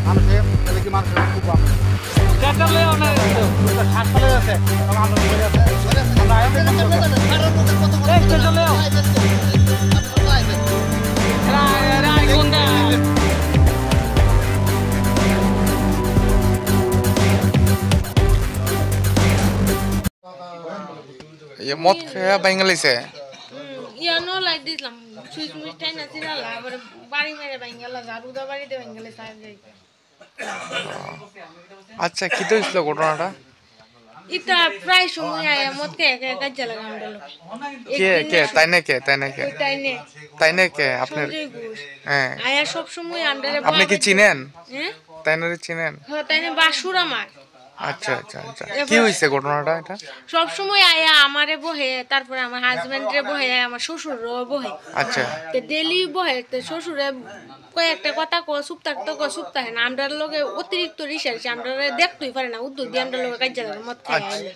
মানুষের তাহলে কি মানুষের খুব কম হাসপাতালে আছে মদ খেয়ে বাঙ্গালিছে ইয়ানো লাইট দিলাম সুইচ মুইটাই না চিরালা আবার বাড়ি মেরে বাঙ্গালা জারুদা বাড়িতে বাঙ্গালে সাইড যাই আচ্ছা কি তো হইছিল ঘটনাটা ইটা প্রায় সময় আয়া মত কে কে কাজে লাগাম দিল কে কে তাই না কে তাই না কে আপনি হ্যাঁ আয়া সব সময় আন্ডারে আপনি কি চিনেন হ্যাঁ তাই না চিনেন হ্যাঁ তাই না বাসুর আমার আচ্ছা আচ্ছা আচ্ছা কি হইছে ঘটনাটা এটা সব সময় আয়া আমারে বহে তারপরে আমার হাজবেন্ডরে বহে আমার শ্বশুরও বহে আচ্ছা তে ডেলি বহে তে শ্বশুরে কয়েকটা কথা কো চুপ থাকতো কো চুপ থাকে না আমরার লগে অতিরিক্ত রিসার্চ আমরা দেখতেই পারে না উদ্যোগ দিয়ে আমরা লগে কাজ লাগে মত খাই আইলে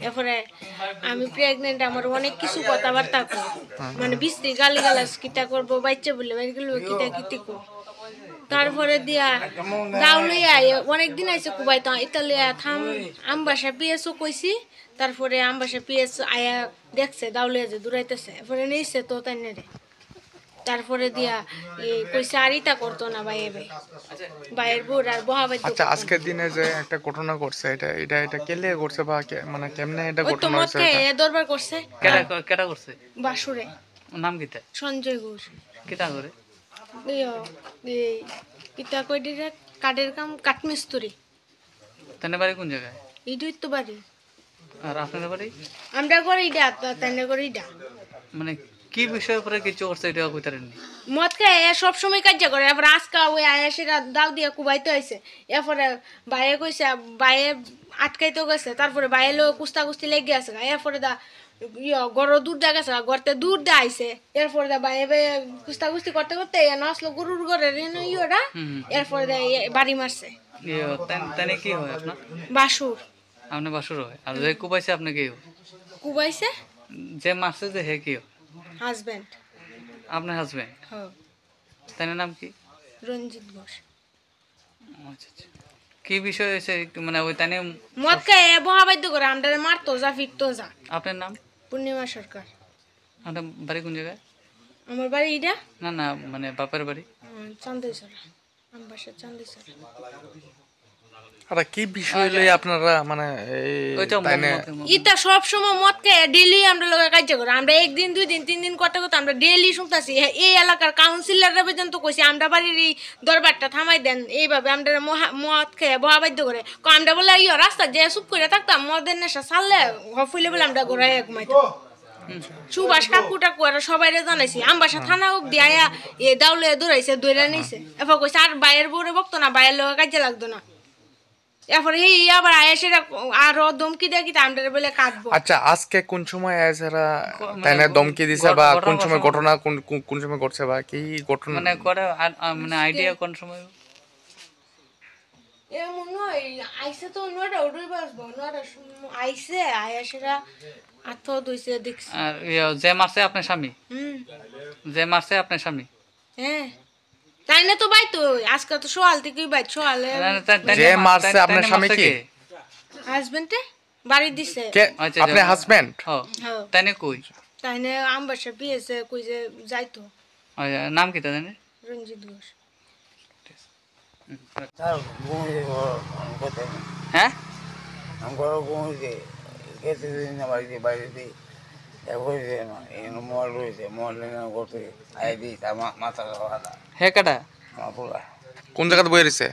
এরপরে আমি প্রেগনেন্ট আমার অনেক কিছু কথাবার্তা কো মানে বিশ্রী গালিগালাজ কিটা করবো বাচ্চা বলে বাইরগুলো কিটা কিটি কো তারপরে দিয়া দাউলি আয় অনেকদিন আইছে কুবাই তো ইতালিয়া থাম আমবাসা পিএসও কইছি তারপরে আমবাসা পিএস আয়া দেখছে দাউলিয়া যে দূরাইতেছে এরপরে নিয়েছে তো তাই রে তারপরে দিয়া কইছে আর ইটা করতো না বাইয়ের বোর আর বহাবাই আচ্ছা আজকের দিনে যে একটা ঘটনা করছে এটা কেলে করছে বা মানে কেমনে এটা ঘটনা হইছে এটা দরবার করছে কেটা করছে বাসুরে নাম কিটা সঞ্জয় ঘোষ কিটা করে ইটা কই দিরে কাঠের কাম কাঠমিস্ত্রি তেনে বাড়ি কোন জায়গায় ইডুই তো বাড়ি আর আপনাদের বাড়ি আমরা করে ইডা তেনে করে ইডা মানে কি বিষয়ের উপরে কিছু করছে এটা কইতারেন মদ খায় সব সময় কাজ করে এরপর আজকা ওই আয়া সেটা দাও দিয়া কুবাইতে হয়েছে এরপরে বাইরে কইছে বাইরে আটকাইতে গেছে তারপরে বাইরে লোক কুস্তা কুস্তি লেগে আছে এরপরে দা গরু দূর দা গেছে গড়তে দূর দা আইছে এরপরে দা বাইরে কুস্তা কুস্তি করতে করতে নসলো গরুর ঘরের ইয়োটা এরপরে দা বাড়ি মারছে তেনে কি হয় আপনার বাসুর আপনি বাসুর হয় আর যে কুবাইছে আপনি কি কুবাইছে যে মারছে যে হে কি হাজবেন্ড আপনার হাজবেন্ড হ্যাঁ তার নাম কি রঞ্জিত ঘোষ আচ্ছা আচ্ছা কি বিষয় হয়েছে মানে ওই তানে মদ খায় বহাবাদ্য করে আমরা মারতো যা ফিরতো যা আপনার নাম পূর্ণিমা সরকার আপনার বাড়ি কোন জায়গায় আমার বাড়ি ইডা না না মানে বাপের বাড়ি চান্দেশ্বরা আমার বাসা চান্দেশ্বরা আর কি বিষয় লই আপনারা মানে তাই না ইটা সব সময় মদ খায় ডেইলি আমরা লগে কাজ করে আমরা একদিন দুই দিন তিন দিন করতে করতে আমরা ডেইলি শুনতাছি এই এলাকার কাউন্সিলররা পর্যন্ত কইছে আমরা বাড়ির এই দরবারটা থামাই দেন এইভাবে আমরা মদ খেয়ে বহাবাদ্য করে আমরা বলে রাস্তা যে চুপ করে থাকতাম মদের নেশা ছাড়লে হফুলে বলে আমরা ঘোরাই ঘুমাইতাম সুভাষ কাকু টাকু আর সবাই জানাইছি আমবাসা থানা অব্দি আয়া দাউলে দৌড়াইছে দৌড়া নিছে এরপর কইছে আর বাইরের বউরে বকতো না বাইরের লোক কাজে লাগতো না এরপরে আবার আয়া সেটা আরো ধমকি দেয় কি আমরা বলে কাটবো আচ্ছা আজকে কোন সময় আয়াছেরা তাই না ধমকি দিছে বা কোন সময় ঘটনা কোন সময় ঘটছে বা কি ঘটনা মানে করে মানে আইডিয়া কোন সময় এমন নয় আইসে তো নটা ওটাই বাসবো নটা আইসে আয়া সেটা আত্ম দইছে দেখছি আর যে মারছে আপনার স্বামী যে মারছে আপনার স্বামী হ্যাঁ তাই না তো ভাই তো আজকে তো সোয়াল থেকেই ভাই সোয়ালে যে মারছে আপনার স্বামী কি হাজবেন্ডে বাড়ি দিছে কে আপনার হাজবেন্ড হ্যাঁ তাই না কই তাই না আমবাসা পিয়েছে কই যে যাইতো নাম কি তাই রঞ্জিত ঘোষ হ্যাঁ হে কাটা কোন জায়গাতে বই রয়েছে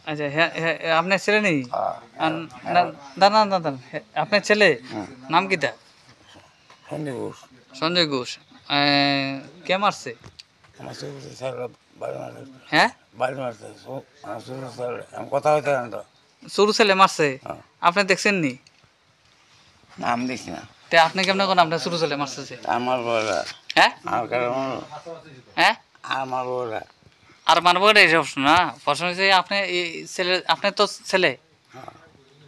আচ্ছা হ্যাঁ আপনার ছেলে নেই দাদা দাদা আপনার ছেলে নাম কিটা সঞ্জয় ঘোষ কে মারছে হ্যাঁ কথা হইতে তো সরু ছেলে মারছে আপনি দেখছেন নি নাম দেখছি না আপনি কেমন কোন আপনার সরু ছেলে মারছে আমার বড়রা হ্যাঁ হ্যাঁ আমার বড়রা আর মানবো এটা এইসব না প্রশ্ন হচ্ছে আপনি ছেলে আপনার তো ছেলে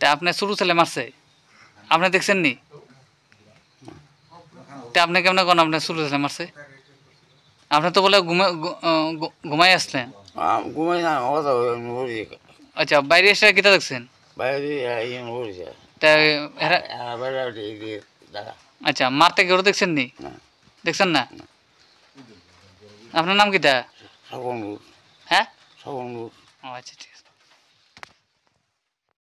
তা আপনি সরু ছেলে মারছে আপনি দেখছেন নি তা আপনি কেমন কোন আপনার সরু ছেলে মারছে আপনি তো বলে ঘুমাই আসলেন ঘুমাই না কথা বলি আচ্ছা বাইরে এসে কিতা দেখছেন বাইরে ইয়ে বলছে তা এরা বাইরে দেখা আচ্ছা মারতে কেউ দেখছেন নি না দেখছেন না আপনার নাম কিতা সকল হ্যাঁ সকল ও আচ্ছা ঠিক আছে